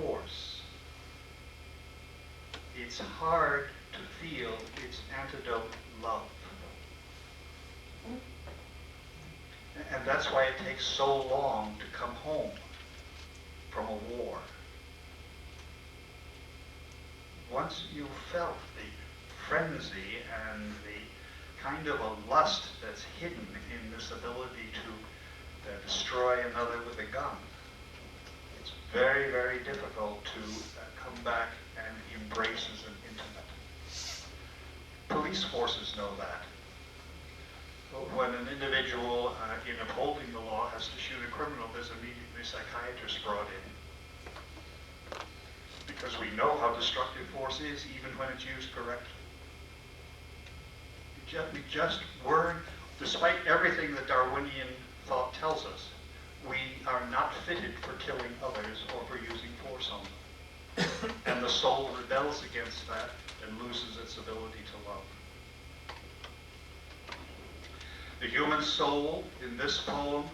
force, it's hard to feel its antidote, love. And that's why it takes so long to come home from a war. Once you've felt the frenzy and the kind of a lust that's hidden in this ability to destroy another with a gun, it's very, very difficult to come back and embrace as an intimate. Police forces know that. When an individual in upholding the law has to shoot a criminal, there's immediately a psychiatrist brought in. Because we know how destructive force is, even when it's used correctly. We just weren't, despite everything that Darwinian thought tells us, we are not fitted for killing others or for using force on them. And the soul rebels against that and loses its ability to love. The human soul in this poem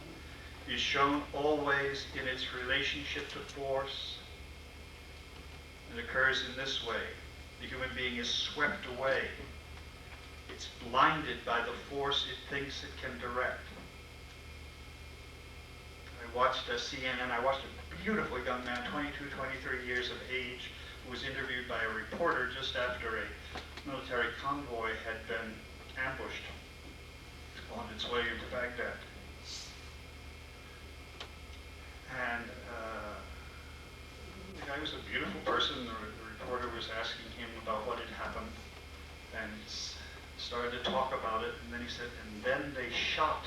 is shown always in its relationship to force. It occurs in this way. The human being is swept away. It's blinded by the force it thinks it can direct. I watched CNN. I watched a beautiful young man, 22, 23 years of age, who was interviewed by a reporter just after a military convoy had been ambushed on its way into Baghdad. And the guy was a beautiful person. The reporter was asking him about what had happened and started to talk about it. And then he said, and then they shot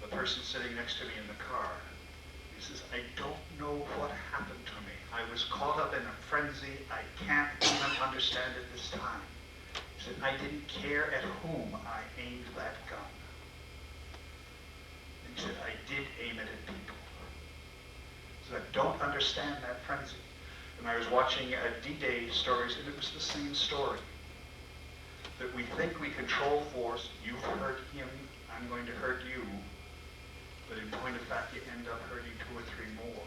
the person sitting next to me in the car. He says, I don't know what happened to me. I was caught up in a frenzy. I can't even understand it this time. He said, I didn't care at whom I aimed that gun. And he said, I did aim it at people. So I don't understand that frenzy. And I was watching D-Day stories, and it was the same story. That we think we control force, you've hurt him, I'm going to hurt you. But in point of fact, you end up hurting 2 or 3 more.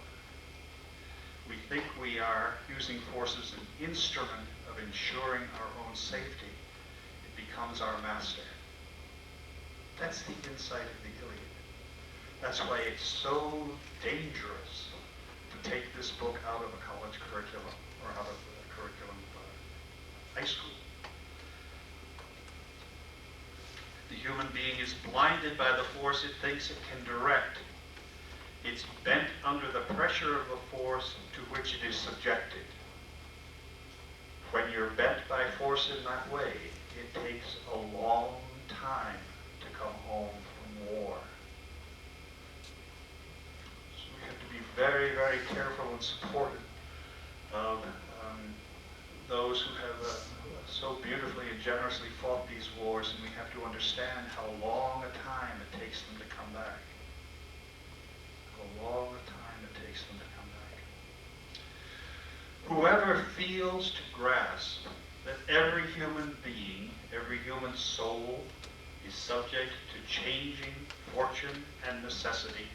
We think we are using force as an instrument of ensuring our own safety. It becomes our master. That's the insight of the Iliad. That's why it's so dangerous to take this book out of a college curriculum or out of the curriculum of high school. The human being is blinded by the force it thinks it can direct. It's bent under the pressure of the force to which it is subjected. When you're bent by force in that way, it takes a long time to come home from war. So we have to be very, very careful and supportive of those who have so beautifully and generously fought these wars, and we have to understand how long a time it takes them to come back. How long a time it takes them to come back. Whoever feels to grasp that every human being, every human soul, is subject to changing fortune and necessity,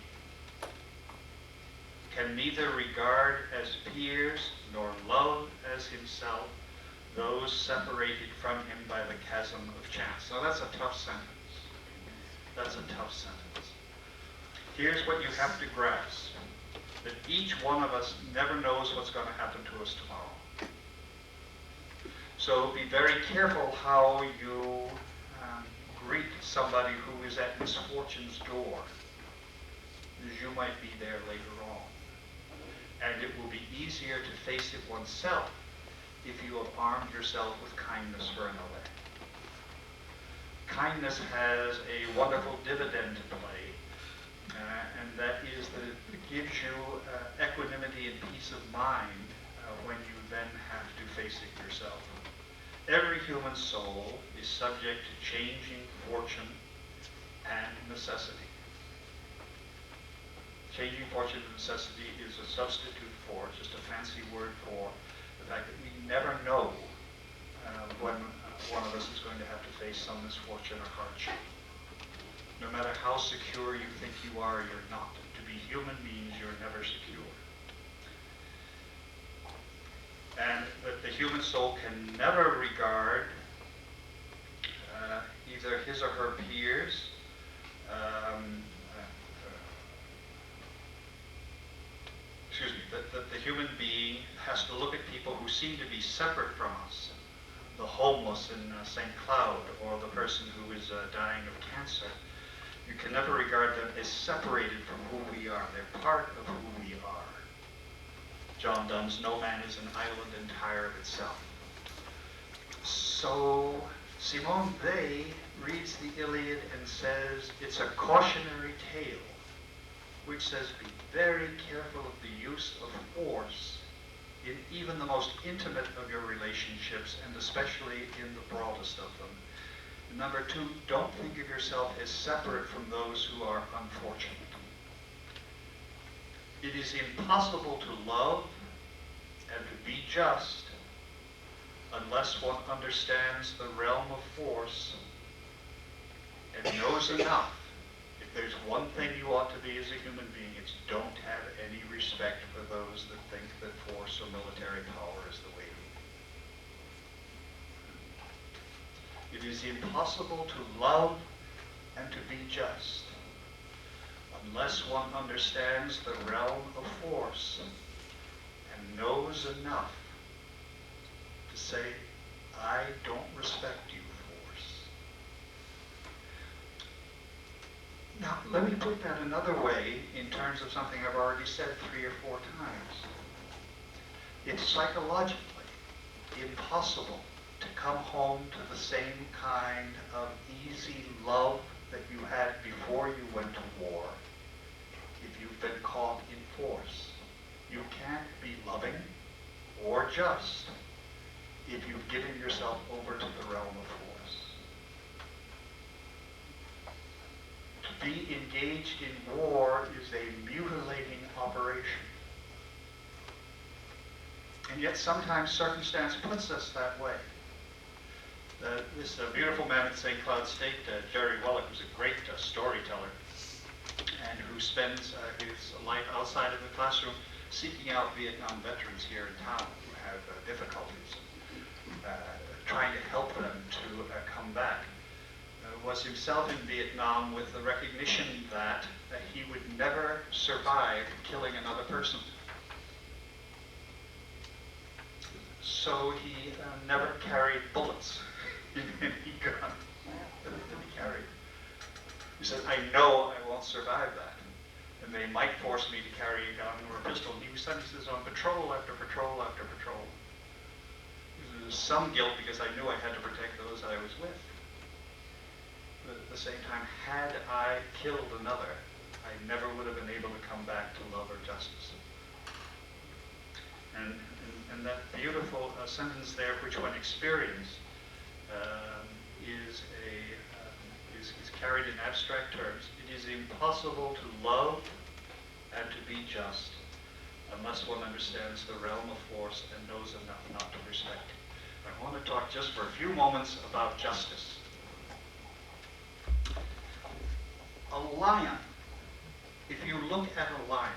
can neither regard as peers nor love as himself those separated from him by the chasm of chance. Now that's a tough sentence. That's a tough sentence. Here's what you have to grasp, that each one of us never knows what's going to happen to us tomorrow. So be very careful how you greet somebody who is at misfortune's door, because you might be there later on. And it will be easier to face it oneself if you have armed yourself with kindness for another. Kindness has a wonderful dividend to play, and that is that it gives you equanimity and peace of mind when you then have to face it yourself. Every human soul is subject to changing fortune and necessity. Changing fortune and necessity is a substitute for, just a fancy word for, the fact that we never know when one of us is going to have to face some misfortune or hardship. No matter how secure you think you are, you're not. To be human means you're never secure. human soul can never regard either his or her peers, excuse me, that the human being has to look at people who seem to be separate from us. The homeless in St. Cloud, or the person who is dying of cancer. You can never regard them as separated from who we are. They're part of who we are. John Donne's "No man is an island entire of itself." So Simone Weil reads the Iliad and says it's a cautionary tale, which says be very careful of the use of force in even the most intimate of your relationships, and especially in the broadest of them. And number two, don't think of yourself as separate from those who are unfortunate. It is impossible to love and to be just unless one understands the realm of force and knows enough. If there's one thing you ought to be as a human being, it's don't have any respect for those that think that force or military power is the way to be. It is impossible to love and to be just unless one understands the realm of force and knows enough to say, I don't respect you, force. Now, let me put that another way in terms of something I've already said 3 or 4 times. It's psychologically impossible to come home to the same kind of easy love that you had before you went to war if you've been caught in force. You can't be loving or just if you've given yourself over to the realm of force. To be engaged in war is a mutilating operation. And yet sometimes circumstance puts us that way. This beautiful man at St. Cloud State, Jerry Wellick, was a great storyteller, and who spends his life outside of the classroom seeking out Vietnam veterans here in town who have difficulties, trying to help them to come back. Was himself in Vietnam with the recognition that he would never survive killing another person. So he never carried bullets in any gun that he carried. He said, I know I won't survive that. And they might force me to carry a gun or a pistol. And he says on patrol after patrol after patrol. There was some guilt because I knew I had to protect those I was with. But at the same time, had I killed another, I never would have been able to come back to love or justice. And that beautiful sentence there, which one experienced, is carried in abstract terms. It is impossible to love and to be just unless one understands the realm of force and knows enough not to respect it. I want to talk just for a few moments about justice. A lion, if you look at a lion,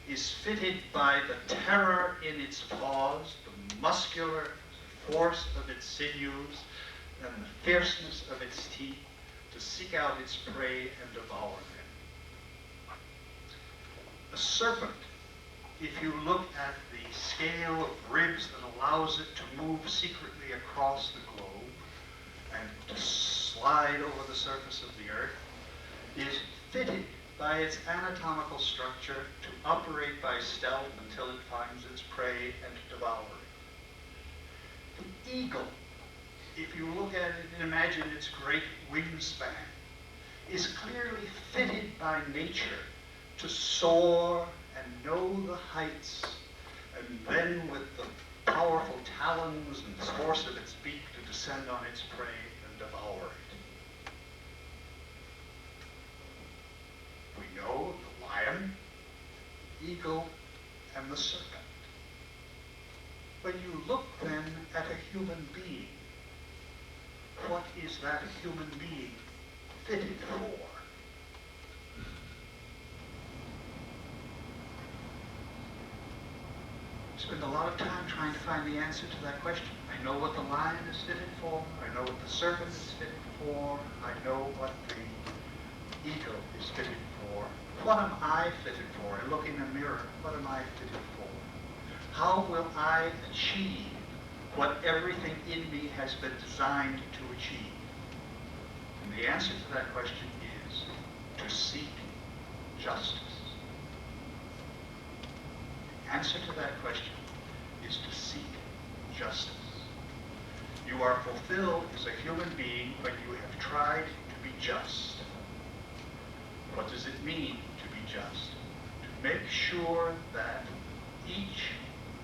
is fitted by the terror in its paws, the muscular force of its sinews, and the fierceness of its teeth to seek out its prey and devour them. A serpent, if you look at the scale of ribs that allows it to move secretly across the globe and to slide over the surface of the earth, is fitted by its anatomical structure to operate by stealth until it finds its prey and devour it. The eagle, if you look at it and imagine its great wingspan, is clearly fitted by nature to soar and know the heights, and then with the powerful talons and the force of its beak to descend on its prey and devour it. We know the lion, the eagle, and the serpent. When you look then at a human being, what is that human being fitted for? spend a lot of time trying to find the answer to that question. I know what the lion is fitted for. I know what the serpent is fitted for. I know what the eagle is fitted for. What am I fitted for? I look in the mirror. What am I fitted for? How will I achieve what everything in me has been designed to achieve? And the answer to that question is to seek justice. The answer to that question is to seek justice. You are fulfilled as a human being when you have tried to be just. What does it mean to be just? To make sure that each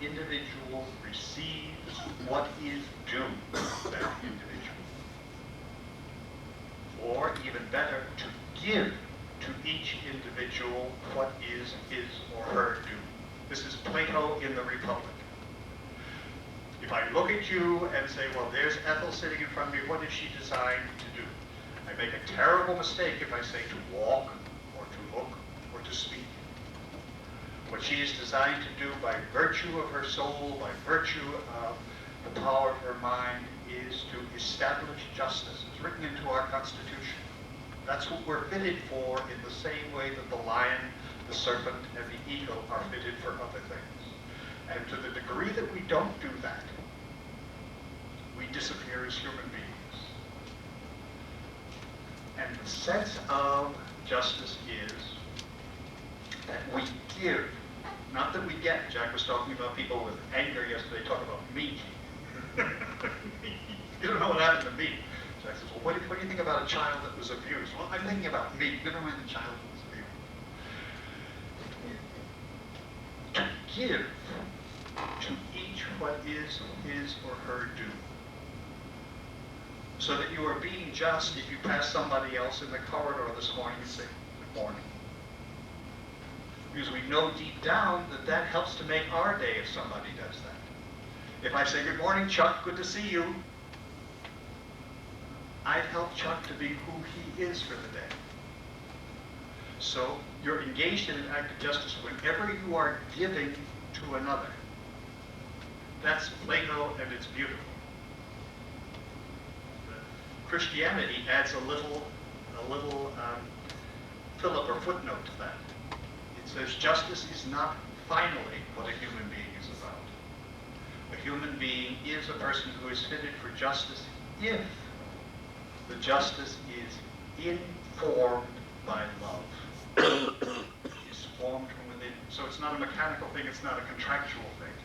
individual receives what is due to that individual. Or, even better, to give to each individual what is his or her due. This is Plato in the Republic. If I look at you and say, well, there's Ethel sitting in front of me, what is she designed to do? I make a terrible mistake if I say to walk, or to look, or to speak. What she is designed to do by virtue of her soul, by virtue of the power of her mind, is to establish justice. It's written into our Constitution. That's what we're fitted for in the same way that the lion, the serpent, and the eagle are fitted for other things. And to the degree that we don't do that, we disappear as human beings. And the sense of justice is that we give, not that we get. Jack was talking about people with anger yesterday, talking about meat. You don't know what happened to meat. Jack says, well, what do you think about a child that was abused? Well, I'm thinking about meat. Never mind the child that was abused. To give to each what is his or her due. So that you are being just if you pass somebody else in the corridor this morning and say, good morning. Because we know deep down that that helps to make our day if somebody does that. If I say, good morning, Chuck, good to see you, I've helped Chuck to be who he is for the day. So you're engaged in an act of justice whenever you are giving to another. That's Plato, and it's beautiful. Christianity adds a little fillip or footnote to that. It says justice is not finally what a human being is about. A human being is a person who is fitted for justice if the justice is informed by love. Is formed from within. So it's not a mechanical thing, it's not a contractual thing.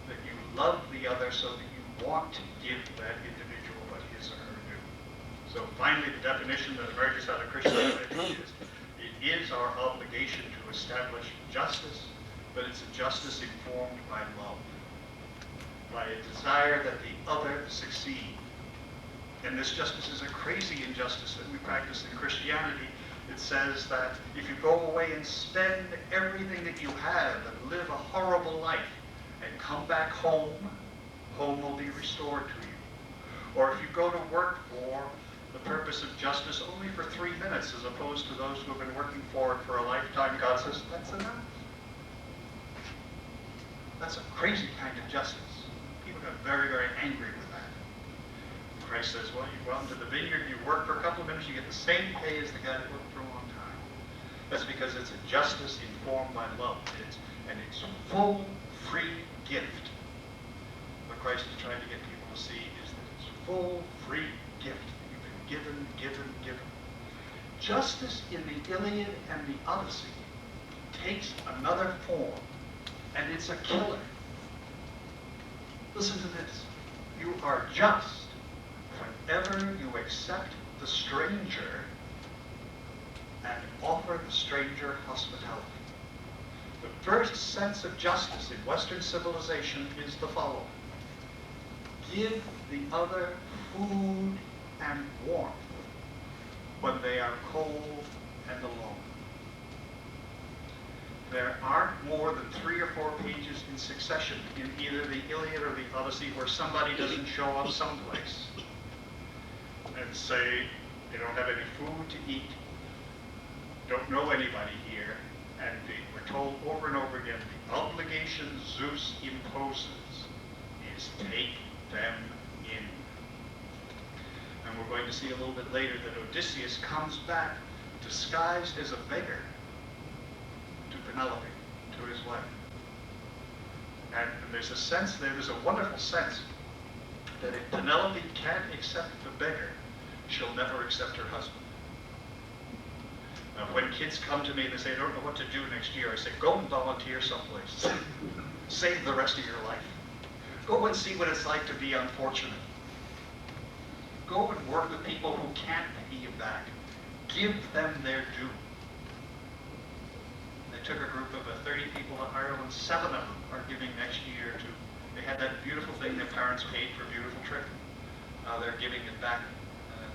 That you love the other so that you want to give that individual what his or her due. So finally, the definition that emerges out of Christianity is it is our obligation to establish justice, but it's a justice informed by love, by a desire that the other succeed. And this justice is a crazy injustice that we practice in Christianity. It says that if you go away and spend everything that you have and live a horrible life and come back home, home will be restored to you. Or if you go to work for the purpose of justice only for 3 minutes as opposed to those who have been working for it for a lifetime, God says, that's enough. That's a crazy kind of justice. People got very, very angry with that. Christ says, well, you go out into the vineyard, you work for a couple of minutes, you get the same pay as the guy that worked for a long time. That's because it's a justice informed by love. And it's full, free gift. What Christ is trying to get people to see is that it's full, free gift. You've been given. Justice in the Iliad and the Odyssey takes another form, and it's a killer. Listen to this. You are just whenever you accept the stranger and offer the stranger hospitality. The first sense of justice in Western civilization is the following. Give the other food and warmth when they are cold and alone. There aren't more than 3 or 4 pages in succession in either the Iliad or the Odyssey where somebody doesn't show up someplace and say they don't have any food to eat, don't know anybody here, and we're told over and over again the obligation condition Zeus imposes is take them in. And we're going to see a little bit later that Odysseus comes back disguised as a beggar to Penelope, to his wife. And there's a sense there, there's a wonderful sense that if Penelope can't accept the beggar, she'll never accept her husband. When kids come to me and they say, I don't know what to do next year, I say, go and volunteer someplace. Save the rest of your life. Go and see what it's like to be unfortunate. Go and work with people who can't pay you back. Give them their due. They took a group of 30 people to Ireland. 7 of them are giving next year to, they had that beautiful thing their parents paid for a beautiful trip. They're giving it back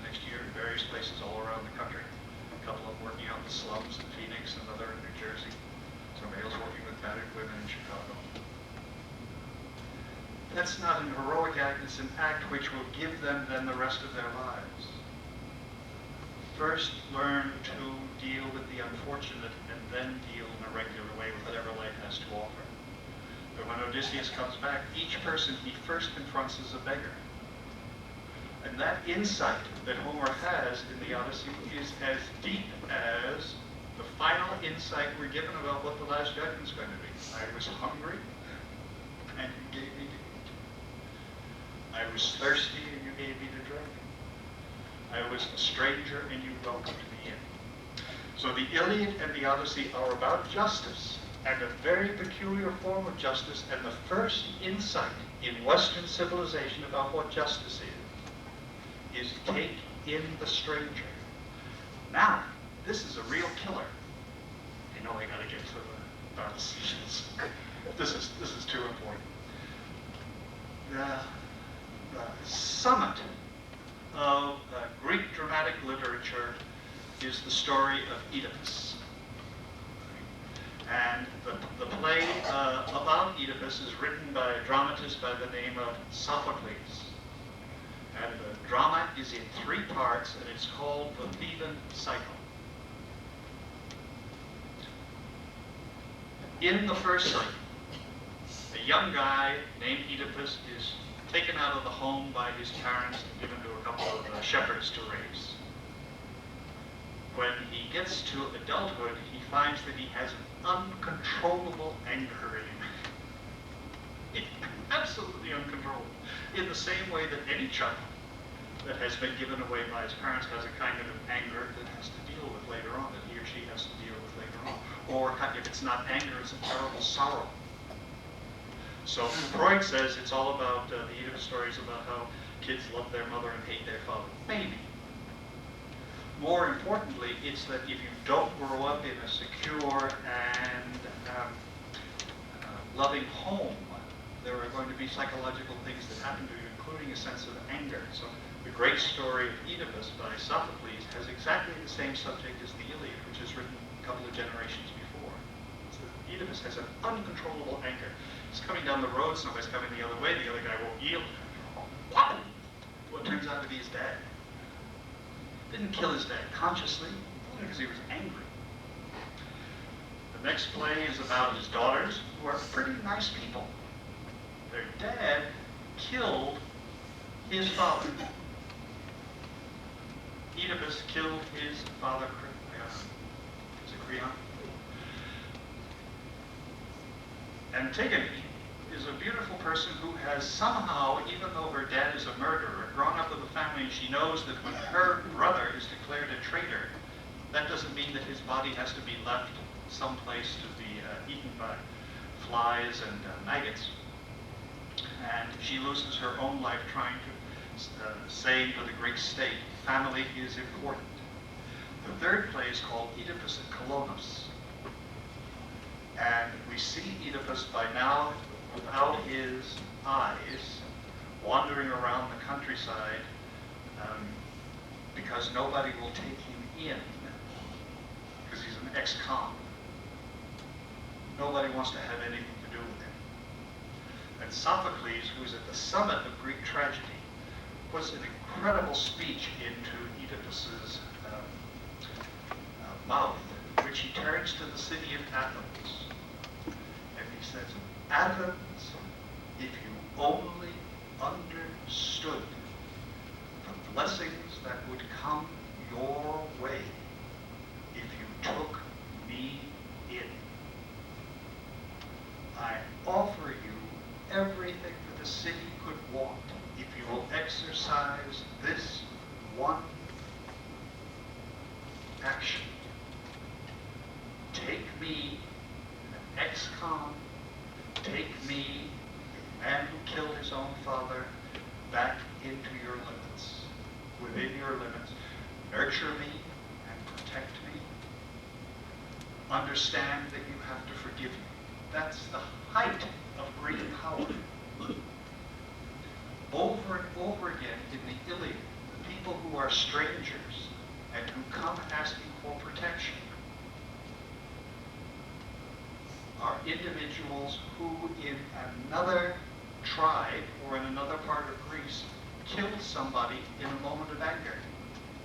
next year in various places all around the country. A couple of them working out in the slums in Phoenix, another in New Jersey. Somebody else working with battered women in Chicago. That's not an heroic act, it's an act which will give them then the rest of their lives. First, learn to deal with the unfortunate and then deal in a regular way with whatever life has to offer. But when Odysseus comes back, each person he first confronts is a beggar. And that insight that Homer has in the Odyssey is as deep as the final insight we're given about what the last judgment's going to be. I was hungry, and you gave me to eat. I was thirsty, and you gave me to drink. I was a stranger, and you welcomed me in. So the Iliad and the Odyssey are about justice, and a very peculiar form of justice, and the first insight in Western civilization about what justice is take in the stranger. Now, this is a real killer. You know I gotta get to the battle scenes. This is too important. The summit of Greek dramatic literature is the story of Oedipus. And the play about Oedipus is written by a dramatist by the name of Sophocles. And the drama is in 3 parts, and it's called the Theban Cycle. In the first cycle, a young guy named Oedipus is taken out of the home by his parents and given to a couple of shepherds to raise. When he gets to adulthood, he finds that he has an uncontrollable anger in him. Absolutely uncontrollable. In the same way that any child that has been given away by his parents has a kind of an anger that has to deal with later on, that he or she has to deal with later on. Or if it's not anger, it's a terrible sorrow. So Freud says it's all about, the Oedipus story is about how kids love their mother and hate their father. Maybe. More importantly, it's that if you don't grow up in a secure and loving home, there are going to be psychological things that happen to you, including a sense of anger. So the great story of Oedipus by Sophocles has exactly the same subject as the Iliad, which is written a couple of generations before. So Oedipus has an uncontrollable anger. He's coming down the road, somebody's coming the other way, the other guy won't yield. What turns out to be his dad. Didn't kill his dad consciously, only because he was angry. The next play is about his daughters, who are pretty nice people. Their dad killed his father. Oedipus killed his father, Creon. Is it Creon? Antigone is a beautiful person who has somehow, even though her dad is a murderer, grown up with a family, and she knows that when her brother is declared a traitor, that doesn't mean that his body has to be left someplace to be eaten by flies and maggots. And she loses her own life trying to say to the Greek state, family is important. The third play is called Oedipus at Colonus. And we see Oedipus by now without his eyes, wandering around the countryside because nobody will take him in because he's an ex-con. Nobody wants to have anything to do with him. And Sophocles, who's at the summit of Greek tragedy, puts an incredible speech into Oedipus's mouth, which he turns to the city of Athens. And he says, Athens, if you only understood the blessings that would come your way if you took me in. I offer you everything that the city could want if you will exercise this one action. Take me, an ex-con, take me, a man who killed his own father, back into your limits, within your limits. Nurture me and protect me. Understand that you have to forgive me. That's the height of great power. Over and over again in the Iliad, the people who are strangers and who come asking for protection are individuals who in another tribe or in another part of Greece killed somebody in a moment of anger.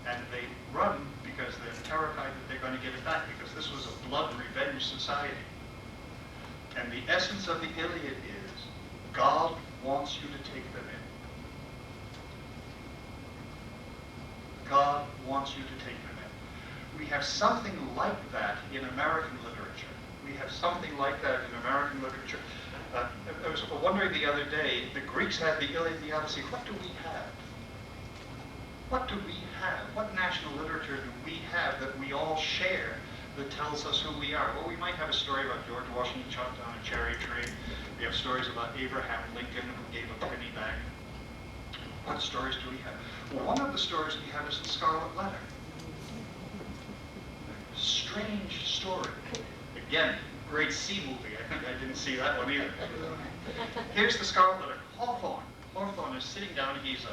And they run because they're terrified that they're going to get it back, because this was a blood revenge society. And the essence of the Iliad is God wants you to take them in. God wants you to take them in. We have something like that in American literature. We have something like that in American literature. I was wondering the other day, the Greeks had the Iliad and the Odyssey. What do we have? What do we have? What national literature do we have that we all share that tells us who we are? Well, we might have a story about George Washington chopped down a cherry tree. We have stories about Abraham Lincoln who gave a penny back. What stories do we have? Well, one of the stories we have is the Scarlet Letter. Strange story. Again, great sea movie. I think I didn't see that one either. Here's the Scarlet Letter. Hawthorne is sitting down. He's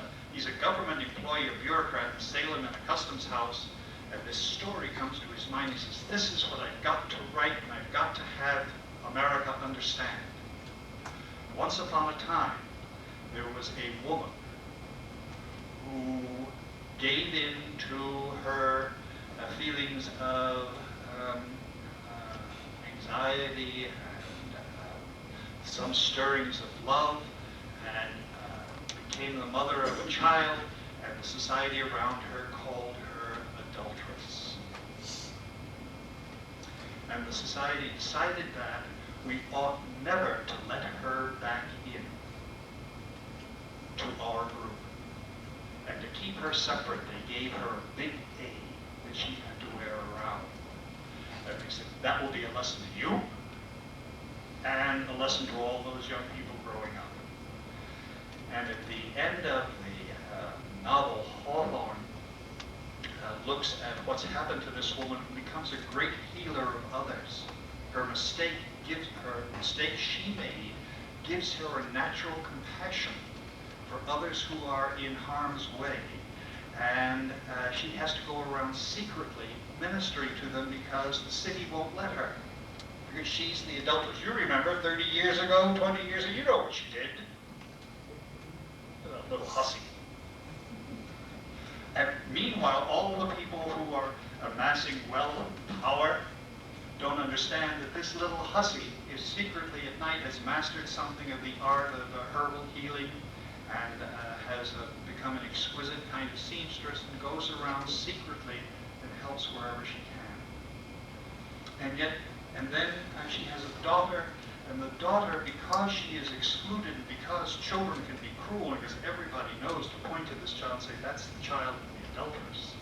a government employee, a bureaucrat in Salem in a customs house, and this story comes to his mind. He says, this is what I've got to write, and I've got to have America understand. Once upon a time, there was a woman who gave in to her feelings of anxiety and some stirrings of love, and became the mother of a child, and the society around her called her adulteress. And the society decided that we ought never to let her back in to our group. And to keep her separate, they gave her a big A that she had to wear around. And they said, that will be a lesson to you, and a lesson to all those young people growing up. And at the end of the novel, Hawthorne looks at what's happened to this woman who becomes a great healer of others. Her mistake she made gives her a natural compassion for others who are in harm's way. And she has to go around secretly ministering to them because the city won't let her. Because she's the adulteress. You remember 30 years ago, 20 years ago, you know what she did. A little hussy. And meanwhile, all the people who are amassing wealth and power don't understand that this little hussy is secretly at night has mastered something of the art of herbal healing and has become an exquisite kind of seamstress and goes around secretly and helps wherever she can. And then she has a daughter, and the daughter, because she is excluded, and because children can be cruel, because everybody knows to point to this child and say, that's the child of the adulteress,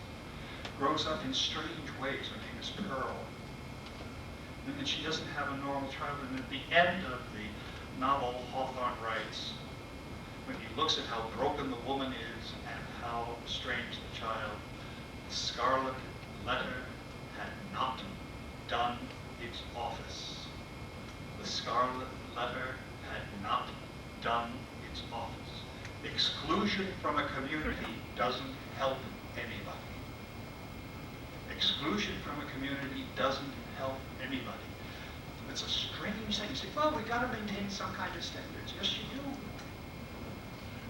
grows up in strange ways. Her name is Pearl. And she doesn't have a normal childhood. And at the end of the novel, Hawthorne writes, when he looks at how broken the woman is and how strange the child, the Scarlet Letter had not done its office. The Scarlet Letter had not done its office. Exclusion from a community doesn't help anybody. Exclusion from a community doesn't help anybody. It's a strange thing. You say, well, we've got to maintain some kind of standards. Yes, you do.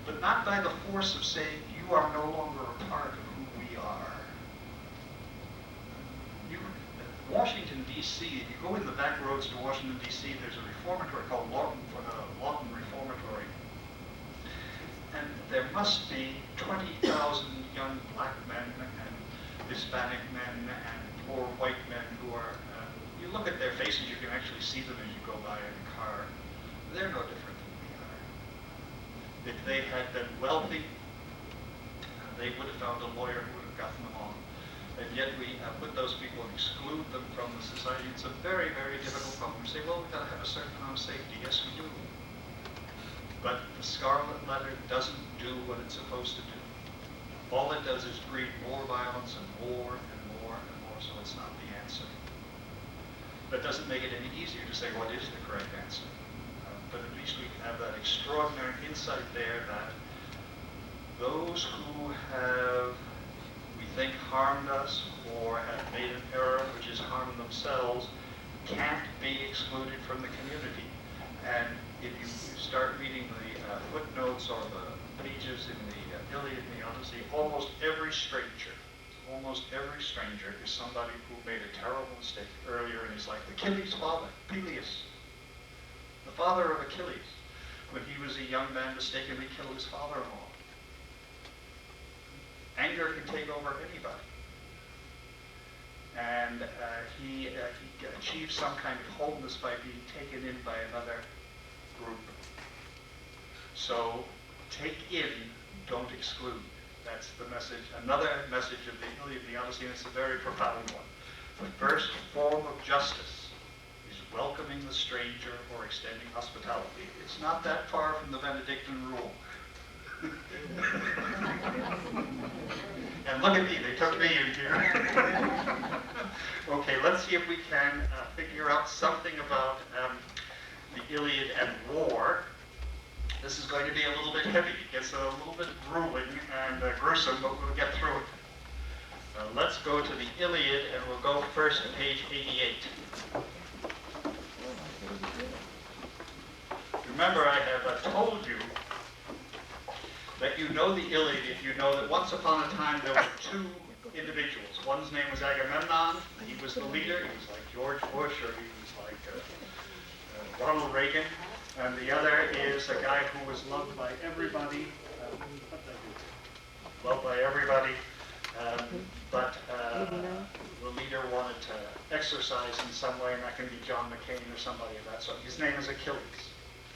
But not by the force of saying you are no longer a part of who we are. Washington, D.C., if you go in the back roads to Washington, D.C., there's a reformatory called Lawton for must be 20,000 young black men and Hispanic men and poor white men who are, you look at their faces, you can actually see them as you go by in a car. They're no different than we are. If they had been wealthy, they would have found a lawyer who would have gotten them on. And yet we put those people and exclude them from the society. It's a very, very difficult problem. We say, well, we've got to have a certain amount of safety. Yes, we do. But the Scarlet Letter doesn't do what it's supposed to do. All it does is breed more violence and more and more and more, so it's not the answer. That doesn't make it any easier to say what is the correct answer. But at least we have that extraordinary insight there that those who have, we think, harmed us or have made an error which is harming themselves can't be excluded from the community. And if you start reading the footnotes or the pages in the Iliad and the Odyssey, almost every stranger is somebody who made a terrible mistake earlier in his life. Achilles' father, Peleus, the father of Achilles, when he was a young man, mistakenly killed his father-in-law. Anger can take over anybody. And he achieved some kind of wholeness by being taken in by another group. So take in, don't exclude. That's the message, another message of the Iliad and the Odyssey, and it's a very profound one. The first form of justice is welcoming the stranger or extending hospitality. It's not that far from the Benedictine rule. And look at me, they took me in here. Okay, let's see if we can figure out something about the Iliad and war. This is going to be a little bit heavy. It gets a little bit grueling and gruesome, but we'll get through it. Let's go to the Iliad, and we'll go first to page 88. Remember, I have told you that you know the Iliad if you know that once upon a time there were two individuals. One's name was Agamemnon. He was the leader. He was like George Bush, or he was like Ronald Reagan. And the other is a guy who was loved by everybody. Loved by everybody. But the leader wanted to exercise in some way, and that can be John McCain or somebody of that sort. His name is Achilles.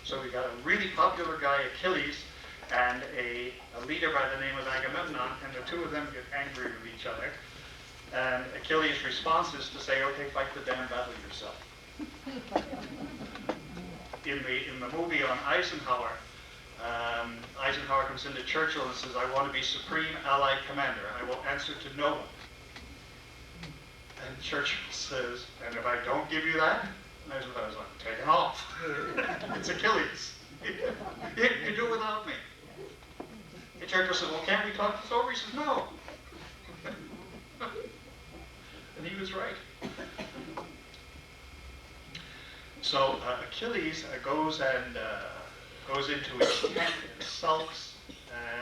So we got a really popular guy, Achilles, and a leader by the name of Agamemnon, and the two of them get angry with each other. And Achilles' response is to say, okay, fight the damn battle yourself. In the movie on Eisenhower, Eisenhower comes into Churchill and says, I want to be Supreme Allied Commander. I will answer to no one. And Churchill says, and if I don't give you that, and Eisenhower was like, take it off. It's Achilles. You do it without me. And Churchill says, well, can't we talk this over? He says, no. And he was right. So Achilles goes into his tent and sulks,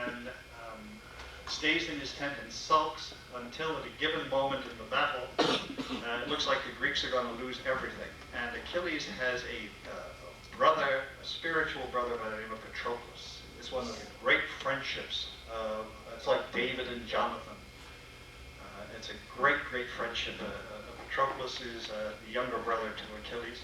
and stays in his tent and sulks until at a given moment in the battle, it looks like the Greeks are going to lose everything. And Achilles has a brother, a spiritual brother by the name of Patroclus. It's one of the great friendships. It's like David and Jonathan. It's a great, great friendship. Patroclus is the younger brother to Achilles.